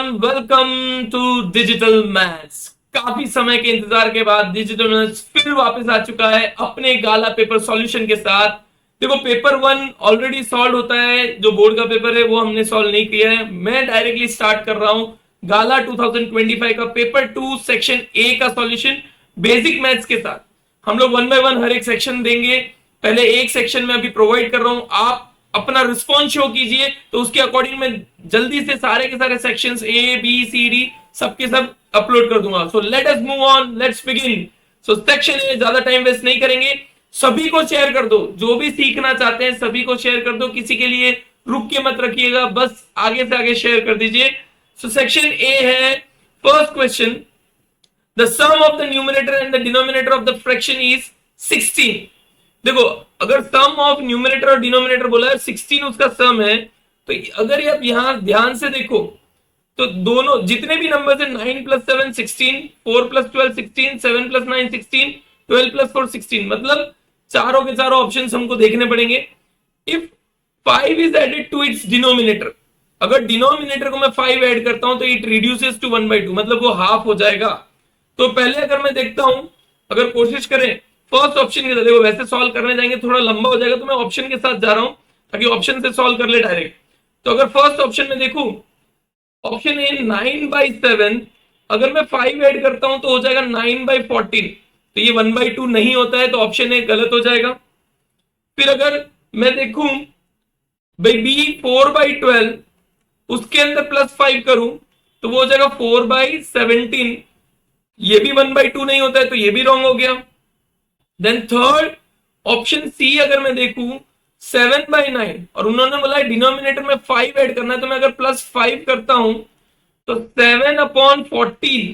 Everyone, welcome to digital maths. काफी समय के इंतजार के बाद डिजिटल मैथ्स फिर वापस आ चुका है अपने गाला पेपर सॉल्यूशन के साथ। देखो, पेपर 1 ऑलरेडी सॉल्व होता है, जो बोर्ड का पेपर है वो हमने सॉल्व नहीं किया है। मैं डायरेक्टली स्टार्ट कर रहा हूं गाला 2025 का पेपर 2 सेक्शन ए का सॉल्यूशन बेसिक मैथ्स के साथ। हम लोग 1 बाय 1 हर एक सेक्शन देंगे। पहले एक सेक्शन में अभी प्रोवाइड कर रहा हूं, आप अपना रिस्पॉन्स शो कीजिए, तो उसके अकॉर्डिंग मैं जल्दी से सारे के सारे sections A B C D सबके सब अपलोड कर दूंगा। So let us move on, let's begin. So section A, ज्यादा टाइम वेस्ट नहीं करेंगे, सभी को शेयर कर दो। जो भी सीखना चाहते हैं सभी को शेयर कर दो, किसी के लिए रुक के मत रखिएगा, बस आगे से आगे शेयर कर दीजिए। सो सेक्शन ए है, first question, the sum of the numerator and the denominator of the fraction is 16। देखो, अगर सम ऑफ न्यूमरेटर और डिनोमिनेटर बोला है 16 उसका सम है, तो अगर आप यहां ध्यान से देखो तो दोनों जितने भी नंबर है 9 प्लस 7 16, 4 प्लस 12 16, 7 प्लस 9 16, 12 प्लस 4 16, मतलब चारों के चारों ऑप्शन हमको देखने पड़ेंगे। If 5 is added to its denominator, अगर डिनोमिनेटर को मैं 5 ऐड करता हूं तो इट रिड्यूसेस टू 1/2, मतलब वो हाफ हो जाएगा। तो पहले अगर मैं देखता हूं, अगर कोशिश करें फर्स्ट ऑप्शन के साथ, देखो वैसे सॉल्व करने जाएंगे थोड़ा लंबा हो जाएगा, तो मैं ऑप्शन के साथ जा रहा हूं ताकि ऑप्शन से सॉल्व कर ले डायरेक्ट। तो अगर फर्स्ट ऑप्शन में देखूं, ऑप्शन ए 9/7, अगर मैं 5 ऐड करता हूं तो हो जाएगा 9/14, तो ये 1/2 नहीं होता है, तो ऑप्शन ए गलत हो जाएगा। फिर अगर मैं देखूं भाई बी 4/12, उसके अंदर प्लस 5 करूं तो वो हो जाएगा 4/17, ये भी 1/2 नहीं होता है, तो ये भी रॉन्ग हो गया। देन थर्ड ऑप्शन सी अगर मैं देखूं 7/9, और उन्होंने बोला डिनोमिनेटर में 5 ऐड करना है, तो मैं अगर प्लस 5 करता हूं तो 7/14,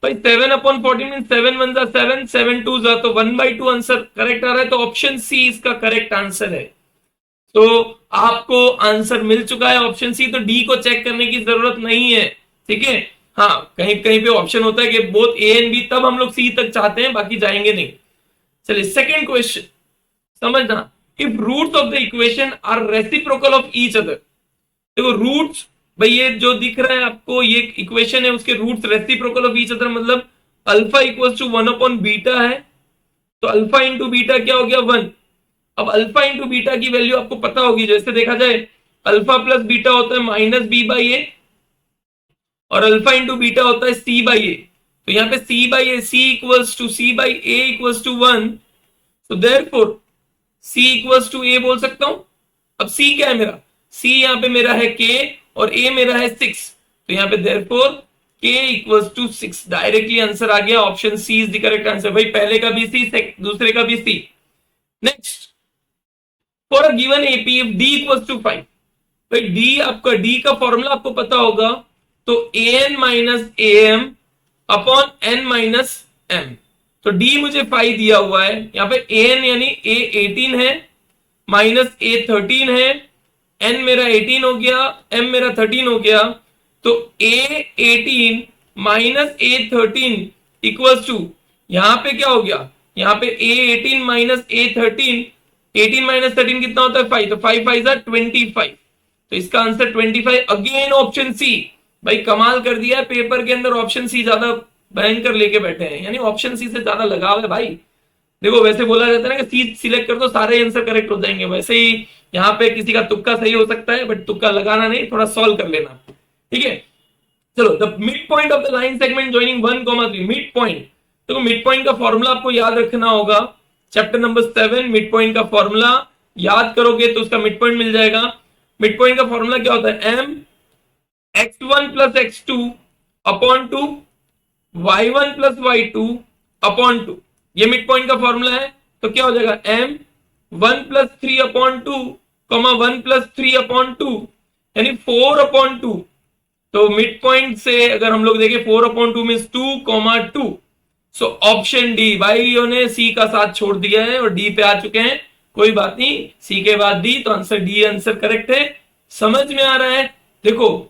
भाई 7/14 मीन 7 1 जा 7, 7 2 जा, तो 1/2 आंसर करेक्ट आ रहा है, तो ऑप्शन सी इसका करेक्ट आंसर है। तो आपको आंसर मिल चुका है ऑप्शन सी, तो डी को चेक करने की जरूरत नहीं है, ठीक है। हाँ, कहीं कहीं पे ऑप्शन होता है कि बोथ ए एंड बी, तब हम लोग सी तक चाहते हैं, बाकी जाएंगे नहीं। चलिए सेकेंड क्वेश्चन समझना, if roots of the equation are reciprocal of each other. देखो रूट्स, भाई ये जो दिख रहा है आपको ये इक्वेशन है, उसके roots reciprocal of each other, मतलब अल्फा इक्वल्स टू 1/बीटा है, तो अल्फा इंटू बीटा क्या हो गया 1। अब अल्फा इंटू बीटा की वैल्यू आपको पता होगी, जैसे देखा जाए अल्फा प्लस बीटा होता है -b/a, और अल्फा इंटू बीटा होता है c/a। तो यहाँ पे c/a, c equals to c/a equals to 1, तो therefore c equals to a बोल सकता हूं। अब c क्या है मेरा, c यहाँ पे मेरा है k और a मेरा है 6, तो यहाँ पे therefore k equals to 6, directly answer आ गया, option c is the correct answer. भाई पहले का भी c, दूसरे का भी c। Next, for a given AP if d equals to 5, भाई d आपका, d का फॉर्मूला आपको पता होगा, तो an minus am upon n minus m। तो d मुझे 5 दिया हुआ है, यहां पे an यानी a 18 है, माइनस a 13 है, n मेरा 18 हो गया, m मेरा 13 हो गया, तो a 18 minus a 13 equals to, यहां पे क्या हो गया, यहां पे a 18 माइनस a 13, 18 माइनस 13 कितना होता है 5, तो 5 5 जा 25, तो इसका आंसर 25। अगेन ऑप्शन सी, भाई कमाल कर दिया है, पेपर के अंदर ऑप्शन सी ज्यादा भयंकर लेके बैठे हैं, यानी ऑप्शन सी से ज्यादा लगाव है भाई। देखो वैसे बोला जाता है ना कि सी सिलेक्ट कर दो सारे आंसर करेक्ट हो जाएंगे, वैसे ही यहाँ पे किसी का तुक्का सही हो सकता है, बट तुक्का लगाना नहीं, थोड़ा सॉल्व कर लेना, ठीक है। चलो, the mid point of the line segment joining 1,3, mid point. तो मिड पॉइंट का फॉर्मूला आपको याद रखना होगा, चैप्टर नंबर 7 मिड पॉइंट का फॉर्मूला याद करोगे तो उसका मिड पॉइंट मिल जाएगा। मिड पॉइंट का फॉर्मूला क्या होता है, m x1 plus x2 upon 2 y1 plus y2 upon 2, ये मिड पॉइंट का फॉर्मूला है। तो क्या हो जाएगा m 1 plus 3 upon 2, 1 plus 3 upon 2, यानी 4 अपॉन 2। तो मिड पॉइंट से अगर हम लोग देखें 4 upon 2 means 2,2। So option D, भाइयों ने सी का साथ छोड़ दिया है और डी पे आ चुके हैं, कोई बात नहीं, सी के बाद डी, तो आंसर डी आंसर करेक्ट है। समझ में आ रहा है। देखो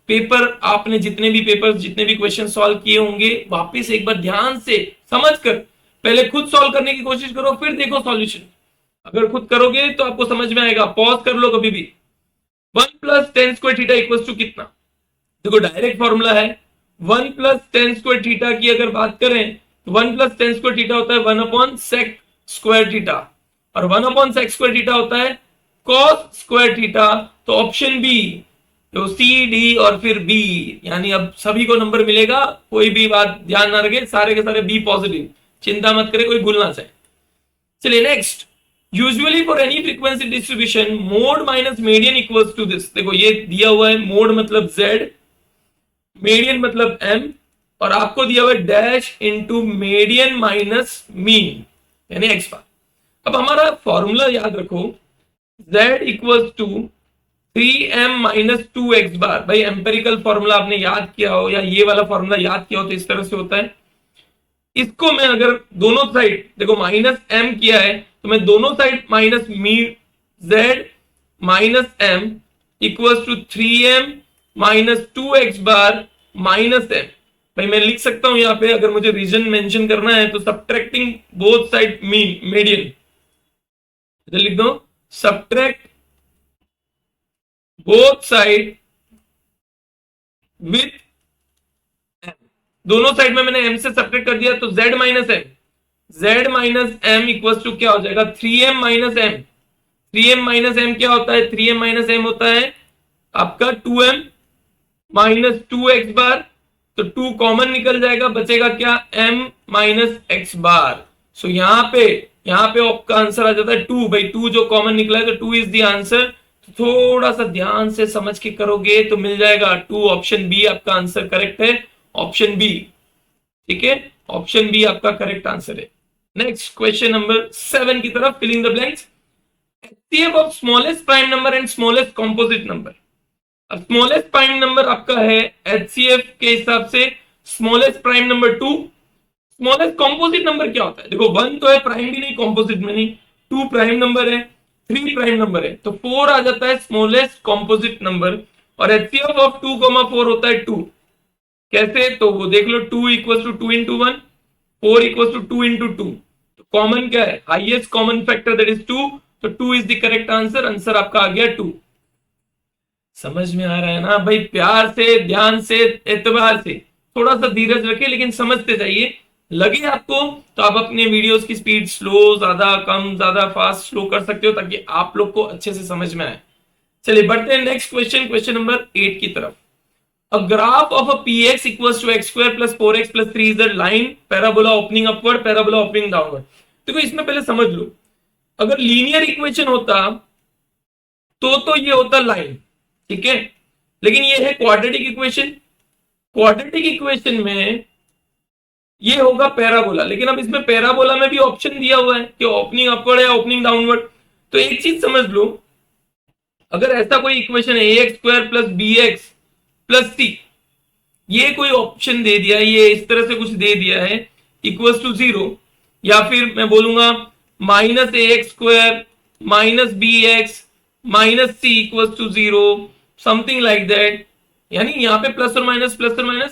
पेपर, आपने जितने भी क्वेश्चन सॉल्व किए होंगे, वापस एक बार ध्यान से समझकर पहले खुद सॉल्व करने की कोशिश करो, फिर देखो सॉल्यूशन। अगर खुद करोगे तो आपको समझ में आएगा। पॉज कर लो कभी भी। 1 plus tan square theta equals to कितना, देखो डायरेक्ट फॉर्मूला है, 1 + tan² थीटा की अगर बात करें तो 1 + tan² थीटा होता है 1/sec² थीटा, और 1/sec² थीटा होता है cos² थीटा। तो ऑप्शन बी, तो सी डी और फिर बी, यानी अब सभी को नंबर मिलेगा, कोई भी बात ध्यान ना रखे, सारे के सारे बी पॉजिटिव, चिंता मत करे कोई भूल ना जाए। चलिए next, usually for any frequency distribution mode minus median equals to this. देखो ये दिया हुआ है, मोड मतलब z, मीडियन मतलब m, और आपको दिया हुआ है dash into median minus mean यानी x बार। अब हमारा फॉर्मूला याद रखो, z equals to 3m minus 2x bar. भाई एम्पेरिकल फॉर्मूला आपने याद किया हो या ये वाला फॉर्मूला याद किया हो तो इस तरह से होता है। इसको मैं अगर दोनों साइड देखो माइनस m किया है तो मैं दोनों साइड माइनस मी z minus m equals to 3m minus 2x bar minus m। भाई मैं लिख सकता हूं यहां पे, अगर मुझे रीजन मेंशन करना है तो subtracting both side mean median, इधर लिख दो subtract both side with m। दोनों साइड में मैंने m से सब्ट्रैक्ट कर दिया तो z minus m equals to क्या हो जाएगा 3m minus m। 3m minus m क्या होता है, 3m माइनस m होता है आपका 2m माइनस 2x बार, तो 2 कॉमन निकल जाएगा, बचेगा क्या m माइनस x बार। सो यहां पे आपका आंसर आ जाता है 2। भाई 2 जो कॉमन निकला है तो 2 इज द आंसर। थोड़ा सा ध्यान से समझ के करोगे तो मिल जाएगा 2। ऑप्शन बी आपका आंसर करेक्ट है, ऑप्शन बी, ठीक है, ऑप्शन बी आपका करेक्ट आंसर है। नेक्स्ट क्वेश्चन नंबर 7 की तरफ, filling the blanks. HCF of smallest prime number and smallest composite number. अब स्मॉलेस्ट प्राइम नंबर आपका है HCF के हिसाब से smallest prime number 2। Smallest composite number क्या होता है, देखो 1 तो है, प्राइम भी नहीं कॉम्पोजिट में नहीं, 2 प्राइम नंबर है, 3 प्राइम नंबर है, तो 4 आ जाता है स्मॉलेस्ट कॉम्पोजिट नंबर। और HCF ऑफ 2,4 होता है 2। कैसे, तो वो देख लो, 2 equal to 2 into 1, 4 equal to 2 into 2। तो कॉमन क्या है, highest common factor that is 2, तो 2 is the correct answer. Answer आपका आ गया 2। समझ में आ रहा है ना भाई, प्यार से, ध्यान से, एतबार से, थोड़ा सा धीरज रखे लेकिन समझते जाइए। लगे आपको तो आप अपने वीडियोस की स्पीड स्लो, ज्यादा कम, ज्यादा फास्ट, स्लो कर सकते हो ताकि आप लोग को अच्छे से समझ में आए। चलिए बढ़ते हैं नेक्स्ट क्वेश्चन, क्वेश्चन नंबर 8 की तरफ। A graph of a px equals to x square plus 4x plus 3 is the line parabola opening upward, parabola opening downward। देखो इसमें पहले समझ लो, अगर लीनियर इक्वेशन होता तो ये होता लाइन, ठीक है, लेकिन ये है क्वाड्रेटिक इक्वेशन। क्वाड्रेटिक इक्वेशन में ये होगा पैराबोला, लेकिन अब इसमें पैराबोला में भी ऑप्शन दिया हुआ है कि ओपनिंग अपवर्ड या ओपनिंग डाउनवर्ड। तो एक चीज समझ लो, अगर ऐसा कोई इक्वेशन है ax² प्लस bx प्लस सी, ये कोई ऑप्शन दे दिया, ये इस तरह से कुछ दे दिया है इक्वल्स टू 0, या फिर मैं बोलूंगा -ax² minus bx minus C equals to 0, something like that. यानी यहाँ पे प्लस और माइनस,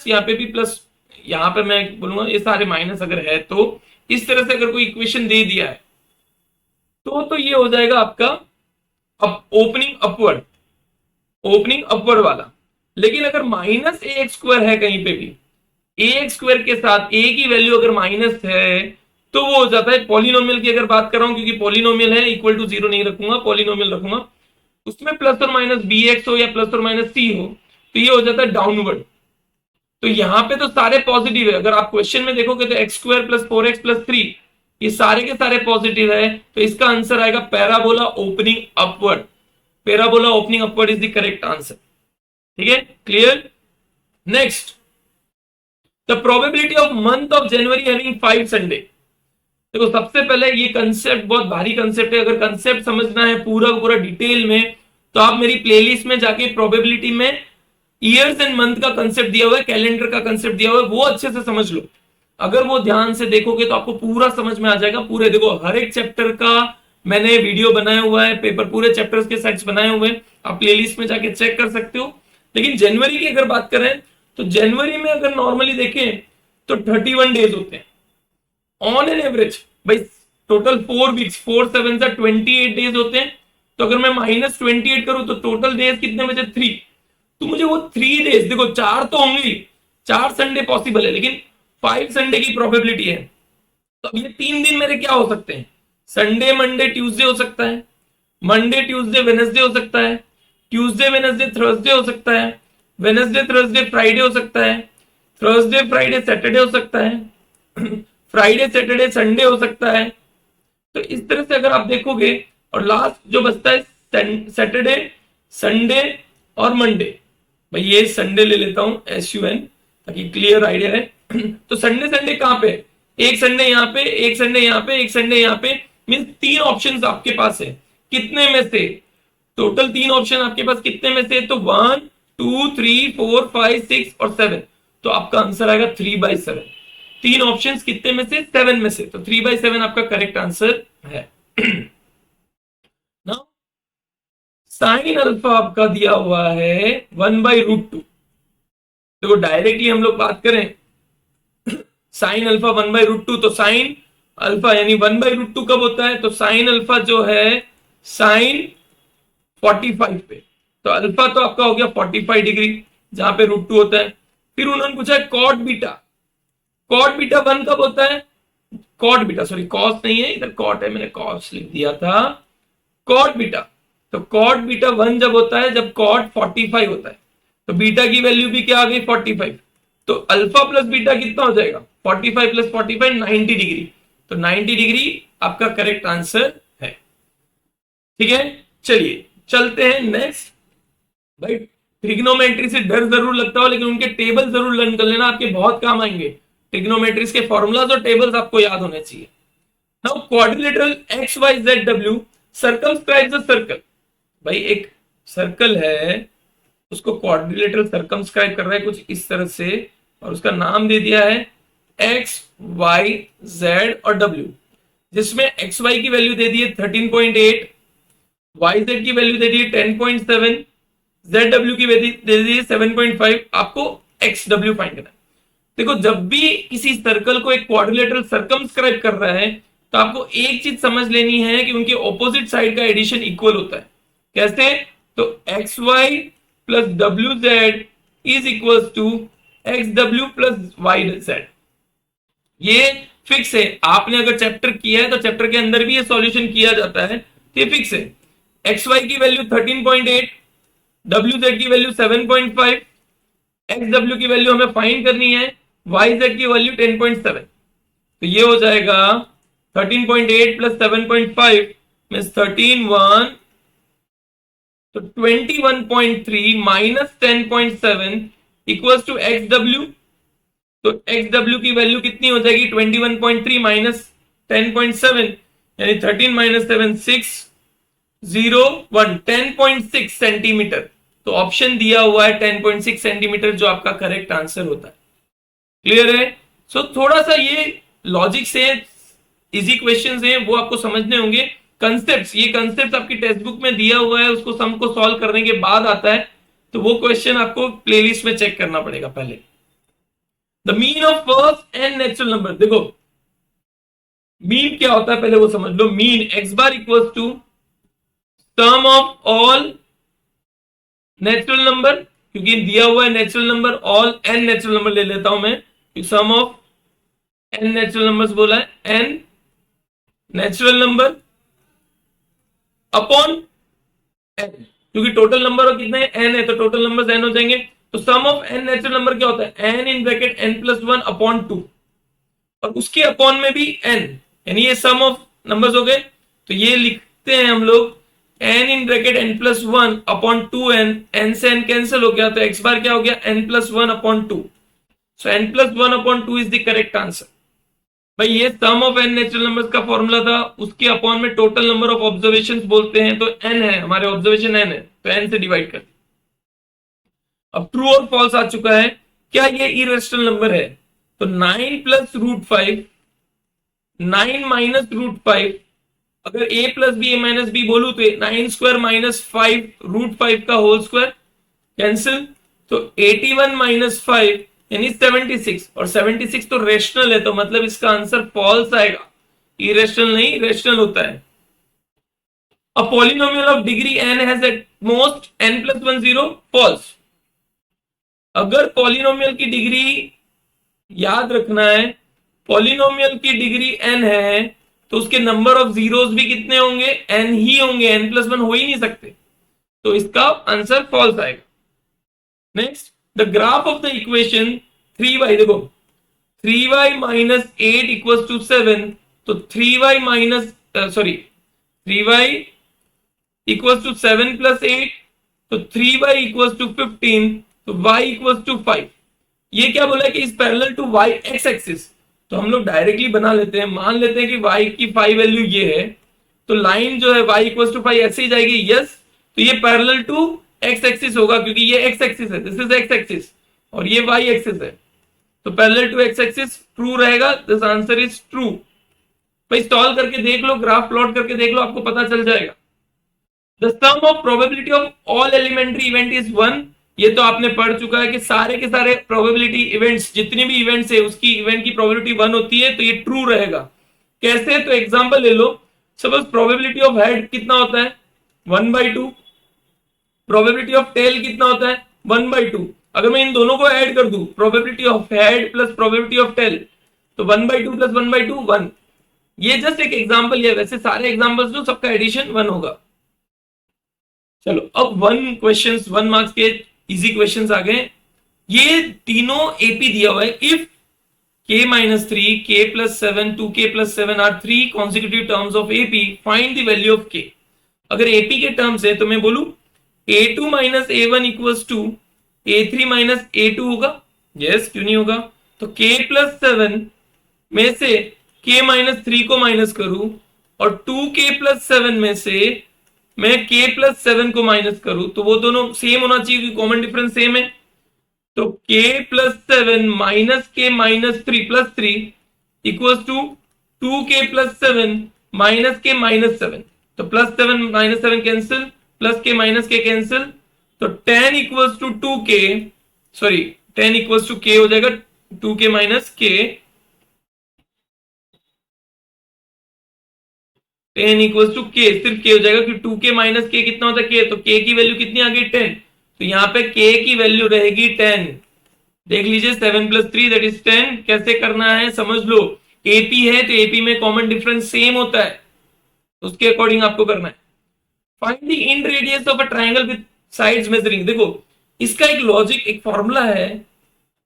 यहाँ पे भी प्लस, यहाँ पे मैं बोलूंगा ये सारे माइनस अगर है, तो इस तरह से अगर कोई इक्वेशन दे दिया है तो ये हो जाएगा आपका ओपनिंग अपवर्ड वाला। लेकिन अगर -ax² है कहीं पे भी, ax² के साथ a की वैल्यू अगर माइनस है तो वो हो जाता है पॉलिनोमियल की अगर बात कर रहा हूं, क्योंकि पॉलिनोमियल है, इक्वल टू 0 नहीं रखूंगा, पॉलिनोमियल रखूंगा, उसमें प्लस और माइनस bx हो या प्लस और माइनस c हो, तो ये हो जाता है डाउनवर्ड। तो यहां पे तो सारे पॉजिटिव है, अगर आप क्वेश्चन में देखोगे तो x² प्लस 4x प्लस 3 ये सारे के सारे पॉजिटिव है, तो इसका आंसर आएगा parabola opening upward. Parabola opening upward is the correct answer, ठीक है, clear. Next, the probability of month of January having 5 Sunday. देखो सबसे पहले ये कंसेप्ट बहुत भारी कंसेप्ट है, अगर कंसेप्ट समझना है पूरा डिटेल में तो आप मेरी प्लेलिस्ट में जाके प्रोबेबिलिटी में ईयर्स एंड मंथ का कंसेप्ट दिया हुआ है, कैलेंडर का कंसेप्ट दिया हुआ है, वो अच्छे से समझ लो। अगर वो ध्यान से देखोगे तो आपको पूरा समझ में आ जाएगा। पूरे देखो हर एक चैप्टर का मैंने वीडियो बनाया हुआ है, पेपर पूरे चैप्टर्स के सेट्स बनाए हुए हैं, आप प्लेलिस्ट में जाके चेक कर सकते हो। लेकिन जनवरी की अगर बात करें तो जनवरी में अगर नॉर्मली देखें तो 31 डेज होते हैं ऑन एन एवरेज। भाई टोटल 4 वीक्स, 4 7 जा 28 डेज होते हैं। तो अगर मैं -28 करूं तो टोटल डेज कितने बचे 3, तो मुझे वो 3 डेज, देखो 4 तो होंगे ही, 4 संडे पॉसिबल है, लेकिन 5 संडे की प्रोबेबिलिटी है। तो अब ये 3 दिन मेरे क्या हो सकते हैं, संडे मंडे ट्यूसडे हो सकता है, मंडे ट्यूसडे वेनसडे हो सकता है, ट्यूसडे वेनसडे थर्सडे हो सकता है, वेनसडे थर्सडे फ्राइडे हो सकता है, थर्सडे फ्राइडे सैटरडे हो सकता है, फ्राइडे सैटरडे संडे हो सकता है। तो इस तरह से अगर आप देखोगे, और लास्ट जो बचता है सैटरडे संडे और मंडे, भाई ये संडे ले लेता हूं SUN ताकि क्लियर आइडिया है। तो संडे संडे कहां पे, एक संडे यहाँ पे, एक संडे यहाँ पे, एक संडे यहाँ पे, मीन 3 ऑप्शंस आपके पास है। कितने में से, टोटल 3 ऑप्शन आपके पास कितने में से, तो 1 2 3 4 5 6 और 7, तो आपका आंसर आएगा 3/7। 3 ऑप्शन कितने में से, 7 में से, तो 3/7 आपका करेक्ट आंसर है। नाउ साइन अल्फा आपका दिया हुआ है 1/√2। देखो डायरेक्टली हम लोग बात करें साइन अल्फा 1/√2, तो साइन अल्फा यानी 1/√2 कब होता है, तो साइन अल्फा जो है साइन 45 पे, तो अल्फा तो आपका हो गया 45 डिग्री जहां पे √2 होता है। फिर उन्होंने पूछा है कॉट बीटा, कॉट बीटा 1 कब होता है, कॉट बीटा सॉरी कॉस नहीं है, इधर कॉट है, मैंने कॉस लिख दिया था, कॉट बीटा, तो कॉट बीटा 1 जब होता है जब कॉट 45 होता है, तो बीटा की वैल्यू भी क्या आ गई 45, तो अल्फा प्लस बीटा कितना हो जाएगा 45 प्लस 45 90 डिग्री, तो 90 डिग्री आपका करेक्ट आंसर है। ठीक है, चलिए चलते हैं नेक्स्ट। भाई ट्रिग्नोमेट्री से डर जरूर लगता हो, लेकिन उनके टेबल जरूर लर्न कर लेना, आपके बहुत काम आएंगे। ट्रिग्नोमेट्रीज के फॉर्मूलाज और टेबल्स आपको याद होने चाहिए। Now quadrilateral XYZW circumscribes the circle, भाई एक सर्कल है उसको क्वाड्रिलेटरल सर्कमस्क्राइब कर रहा है कुछ इस तरह से, और उसका नाम दे दिया है X Y Z और W, जिसमें XY की वैल्यू दे दी है 13.8, YZ की वैल्यू दे दी है 10.7, ZW की वैल्यू दे दी है 7.5। आपको XW फाइंड करना है। देखो जब भी किसी सर्कल को एक क्वाड्रिलेटरल सर्कमस्क्राइब कर रहा है, तो आपको एक चीज समझ लेनी है कि उनके ऑपोजिट साइड का एडिशन इक्वल होता है। कैसे, तो XY plus WZ is equal to XW plus YZ, ये फिक्स है। आपने अगर चैप्टर किया है तो चैप्टर के अंदर भी ये सॉल्यूशन किया जाता है, तो ये फिक्स है। XY की वैल्यू 13.8, WZ की वैल्यू 7.5, XW की वैल्यू हमें फाइंड करनी है, YZ की वैल्यू 10.7, तो ये हो जाएगा 13.8 प्लस 7.5 मींस 13 तो 21.3 माइनस 10.7 इक्वल्स टू XW, तो XW की वैल्यू कितनी हो जाएगी 21.3 माइनस 10.7 यानी 13 माइनस 7 6 0 1 10.6 सेंटीमीटर। तो ऑप्शन दिया हुआ है 10.6 सेंटीमीटर जो आपका करेक्ट आंसर होता है। क्लियर है? सो थोड़ा सा ये लॉजिक से इजी क्वेश्चंस हैं वो आपको समझने होंगे। कंसेप्ट्स, ये कंसेप्ट आपकी टेक्स्ट बुक में दिया हुआ है, उसको सम को सॉल्व करने के बाद आता है, तो वो क्वेश्चन आपको प्लेलिस्ट में चेक करना पड़ेगा पहले। The mean of first and natural number, देखो मीन क्या होता है पहले वो समझ लो। Mean x bar equals to sum of all natural number, क्योंकि दिया हुआ है natural number, all n natural number ले लेता हूं मैं, sum of N natural numbers बोला है, n natural number upon n, क्योंकि टोटल नंबर कितने एन है तो टोटल नंबर्स एन हो जाएंगे। तो सम ऑफ एन नेचुरल नंबर क्या होता है, N in bracket N plus 1 upon 2, और उसके अपॉन में भी एन, यानी ये सम ऑफ नंबर्स हो गए। तो ये लिखते हैं हम लोग N in bracket N plus 1 upon 2n, N से एन कैंसिल हो गया, तो एक्स बार क्या हो गया N plus 1 upon 2, so N plus 1 upon 2 is the correct answer. भाई ये sum of N natural numbers का फॉर्मूला था, उसके अपॉन में टोटल नंबर ऑफ ऑब्जर्वेशंस बोलते हैं, तो एन है हमारे ऑब्जर्वेशन एन है, तो एन से डिवाइड कर। अब ट्रू और फॉल्स आ चुका है, क्या ये इरेशनल नंबर है, तो 9 प्लस √5, 9 माइनस √5, अगर a plus B A minus B बोलू तो 9 स्क्वायर माइनस 5 √5 का होल स्क्वायर कैंसिल, तो 81 माइनस 5 यानी 76, और 76 तो रेशनल है, तो मतलब इसका आंसर फॉल्स आएगा, इरेशनल नहीं रेशनल होता है। A polynomial of degree n has at most n plus 1 0, false. अगर पॉलिनोमियल की डिग्री, याद रखना है, पॉलिनोमियल की डिग्री n है तो उसके नंबर ऑफ जीरोस भी कितने होंगे, n ही होंगे, n+1 हो ही नहीं सकते, तो इसका आंसर फॉल्स आएगा। Next, the graph of the equation 3y, देखो 3y माइनस 8 इक्वल्स टू 7, तो 3y minus sorry 3y equals to 7 plus 8, तो 3y इक्वल्स टू 15, तो y इक्वल्स टू 5। ये क्या बोला है कि is parallel to y X axis, तो हम लोग डायरेक्टली बना लेते हैं, मान लेते हैं कि y की 5 वैल्यू ये है, तो लाइन जो है y इक्वल्स टू 5 ऐसे ही जाएगी, यस, तो ये पैरेलल टू एक्स एक्सिस होगा क्योंकि ये एक्स एक्सिस है, दिस इज एक्स एक्सिस, और ये y एक्सिस है, तो parallel to X axis true रहेगा, दिस आंसर इज ट्रू। भाई सॉल्व करके देख लो, ग्राफ प्लॉट करके देख लो, आपको पता चल जाएगा। The sum of probability of all elementary event is 1, ये तो आपने पढ़ चुका है कि सारे के सारे प्रोबेबिलिटी इवेंट्स, जितनी भी इवेंट्स है उसकी इवेंट की प्रोबेबिलिटी 1 होती है, तो ये ट्रू रहेगा। कैसे, तो एग्जांपल ले लो, सपोज प्रोबेबिलिटी ऑफ हेड कितना होता है 1/2, प्रोबेबिलिटी ऑफ टेल कितना होता है 1/2, अगर मैं इन दोनों को ऐड कर दूं, probability of head plus probability of tail, तो 1/2 प्लस 1/2 1। ये जस्ट एक एग्जांपल है, वैसे सारे एग्जांपल्स जो सबका एडिशन 1 होगा। चलो अब 1 क्वेश्चंस 1 मार्क्स के इजी क्वेश्चंस आ गए। ये तीनों एपी दिया हुआ है, if k-3 k+7 2k+7 are 3 consecutive terms of AP, find the value of k। अगर एपी के टर्म्स है तो मैं बोलूं a2 minus a1 equals to a3 minus a2 होगा, यस क्यों नहीं होगा। तो k+7 में से k-3 को माइनस करूं और 2k+7 में से मैं k+7 को माइनस करूं, तो वो दोनों सेम होना चाहिए क्योंकि कॉमन डिफरेंस सेम है। तो k+7 minus k-3 plus 3 equals to 2k+7 minus k-7, तो +7 -7 cancel, plus k minus k cancel, तो 10 equals to 2k, sorry 10 equals to k हो जाएगा 2k minus k, 10 equals to k, सिर्फ k हो जाएगा क्योंकि 2k माइनस k कितना होता है k, तो k की वैल्यू कितनी आ गई 10, तो यहां पे k की वैल्यू रहेगी 10। देख लीजिए 7 + 3 दैट इज 10। कैसे करना है समझ लो, एपी है तो एपी में कॉमन डिफरेंस सेम होता है, उसके अकॉर्डिंग आपको करना है। Find the in radius of a triangle with sides measuring, देखो इसका एक लॉजिक, एक फॉर्मूला है,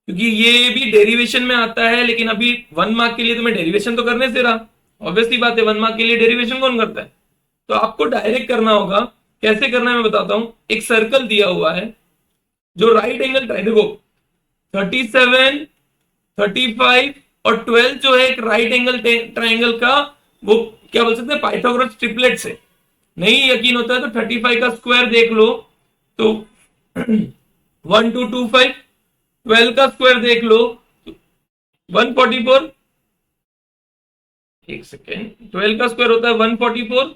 क्योंकि ये भी डेरिवेशन में आता है, लेकिन अभी 1 मार्क के लिए तो मैं डेरिवेशन तो करने से रहा, ऑब्वियसली बात है 1 मार्क के लिए डेरिवेशन कौन करता है, तो आपको डायरेक्ट करना होगा। कैसे करना है मैं बताता हूं। एक सर्कल दिया हुआ है जो राइट एंगल, देखो 37 35 और 12 जो है एक राइट एंगल ट्राइंगल का, वो क्या बोल सकते हैं पाइथागोरस ट्रिपलेट से। नहीं यकीन होता है तो 35 का स्क्वायर देख लो, तो 1 2 2 5, 12 का स्क्वायर देख लो 144, एक सेकेंड, 12 का स्क्वायर होता है 144,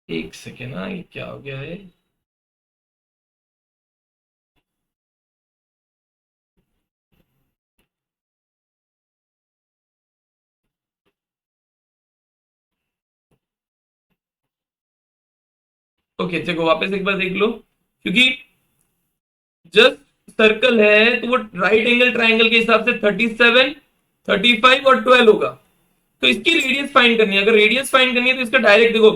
एक सेकेंड, हाँ ये क्या हो गया है, ओके देखो वापस एक बार देख लो, क्योंकि जस्ट सर्कल है तो वो राइट एंगल ट्राइंगल के हिसाब से 37 35 और 12 होगा, तो इसकी रेडियस फाइंड करनी है। अगर रेडियस फाइंड करनी है तो इसका डायरेक्ट देखो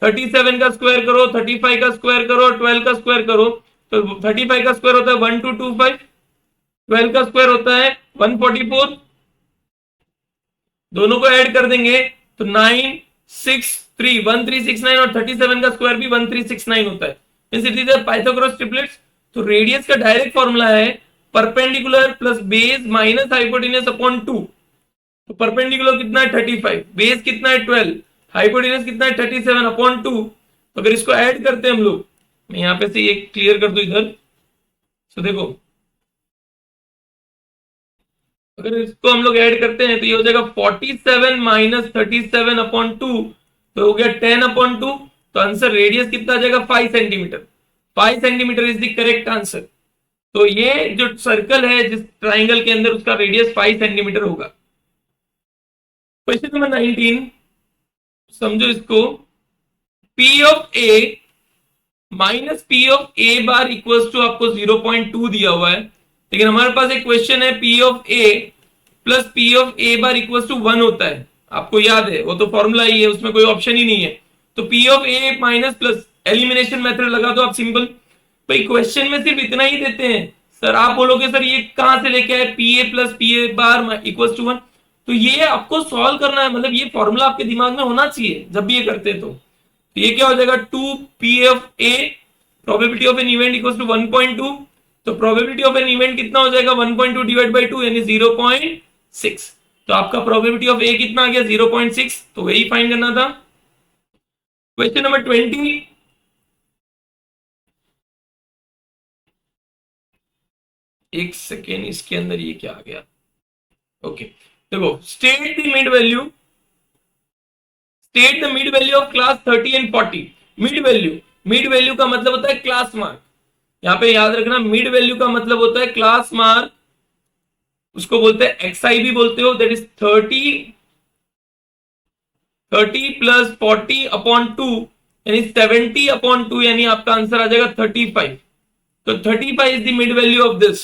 37 का स्क्वायर करो, 35 का स्क्वायर करो, 12 का स्क्वायर करो, तो 35 का स्क्वायर होता है 1225, 12 का स्क्वायर होता है 144, दोनों को ऐड कर देंगे तो 963 1369, और 37 का स्क्वायर भी 1369 होता है। It is Pythagoras triplets. तो रेडियस का डायरेक्ट फॉर्मूला है perpendicular plus base minus hypotenuse upon 2। तो परपेंडिकुलर कितना है 35, बेस कितना है 12, हाइपोटेन्यूस कितना है 37 अपॉन 2। तो अगर इसको ऐड करते हैं हम लोग, मैं यहां पे से ये क्लियर कर दूं इधर, तो देखो अगर इसको हम लोग ऐड करते हैं तो ये हो जाएगा 47 माइनस 37 अपॉन 2, तो हो गया 10 अपॉन 2। तो आंसर रेडियस कितना आ जाएगा 5 centimetre, 5 centimetre is the correct answer. तो ये जो सर्कल है जिस ट्राइंगल के अंदर, उसका रेडियस 5 सेंटीमीटर होगा। क्वेश्चन नंबर 19, समझो इसको, P of A minus P of A bar equals to आपको 0.2 दिया हुआ है, लेकिन हमारे पास एक क्वेश्चन है P of A plus P of A bar equals to 1 होता है, आपको याद है वो तो फॉर्मूला ही है, उसमें कोई ऑप्शन ही नहीं है। तो P of A minus plus elimination method लगा दो आप सिंपल। भाई क्वेश्चन में सिर्फ इतना ही देते हैं सर, आप बोलोगे सर ये कहां से लेके आए P A plus P A bar equals to 1, तो ये आपको सॉल्व करना है, मतलब ये फॉर्मूला आपके दिमाग में होना चाहिए जब भी ये करते हैं। तो ये क्या हो जाएगा 2 P of A probability of an event equals to 1.2, तो प्रोबेबिलिटी ऑफ एन इवेंट कितना हो जाएगा 1.2 डिवाइड बाई 2 यानी 0.6। तो आपका प्रोबेबिलिटी ऑफ ए कितना आ गया 0.6, तो वही फाइंड करना था। क्वेश्चन नंबर 20, एक सेकेंड इसके अंदर ये क्या आ गया, ओके देखो state the mid value, state the mid value of class 30 and 40। Mid value का मतलब होता है क्लास मार्क, यहां पे याद रखना मिड वैल्यू का मतलब होता है क्लास मार्क, उसको बोलते हैं एक्सआई भी बोलते हो, दैट इज 30 प्लस 40 अपॉन 2 यानी 70 अपॉन 2 यानी आपका आंसर आ जाएगा 35। तो 35 is the mid value of this.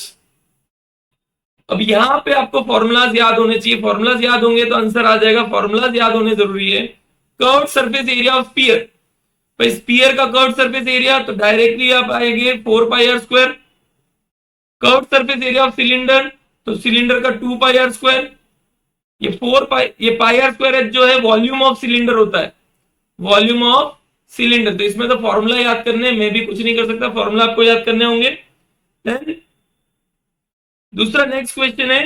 अब यहां पे आपको फॉर्मूलाज याद होने चाहिए, फॉर्मूलाज याद होंगे तो आंसर आ जाएगा, फॉर्मूलाज याद होने जरूरी है। Curved surface area of sphere, तो स्फीयर का कर्व्ड सरफेस एरिया तो डायरेक्टली आप आएंगे 4 pi r square. Curved surface area of cylinder, तो सिलेंडर का 2 पाई आर स्क्वायर, ये 4 पाई, ये पाई आर स्क्वायर जो है वॉल्यूम ऑफ सिलेंडर होता है, वॉल्यूम ऑफ सिलेंडर। तो इसमें तो फॉर्मूला याद करने, मैं भी कुछ नहीं कर सकता, फॉर्मूला आपको याद करने होंगे। देन दूसरा नेक्स्ट क्वेश्चन है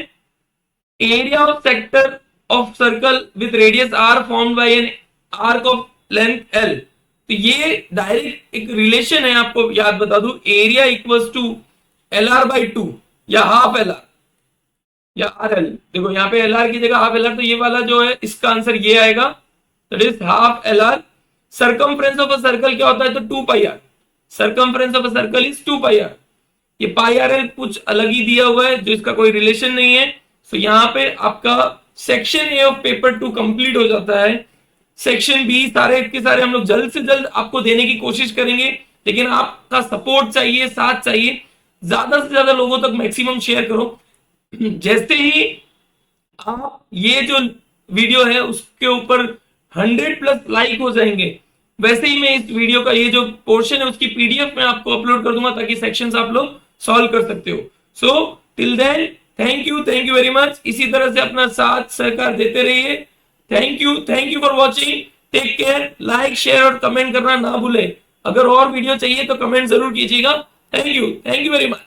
area of sector of circle with radius R formed by an arc of length L. तो ये डायरेक्ट एक रिलेशन है, आपको याद बता दूं, area equals to L R by 2 या हाफ एल आर या आर एल। देखो यहाँ पे एल आर की जगह हाफ एल आर, तो ये वाला जो है इसका आंसर ये आएगा, that is half L r. Circumference of a circle क्या होता है, तो 2 pi r, circumference of a circle is 2 pi r. ये पाई आर एल कुछ अलग ही दिया हुआ है जो इसका कोई रिलेशन नहीं है। तो यहाँ पे आपका section A of paper 2 complete हो जाता है। सेक्शन बी सारे के सारे हम लोग जल्द से जल्द आपको देने की कोशिश करेंगे, लेकिन आपका सपोर्ट चाहिए, साथ चाहिए, ज्यादा से ज्यादा लोगों तक मैक्सिमम शेयर करो। जैसे ही आप ये जो वीडियो है उसके ऊपर 100+ लाइक हो जाएंगे, वैसे ही मैं इस वीडियो का ये जो पोर्शन है उसकी पीडीएफ में आपको अपलोड कर दूंगा ताकि सेक्शंस आप लोग सॉल्व कर सकते हो। So till then thank you very much. इसी तरह से अपना साथ सहकार देते रहिए। Thank you for watching. Take care. Like share और कमेंट करना ना भूले। अगर और वीडियो चाहिए तो कमेंट जरूर कीजिएगा। Thank you very much.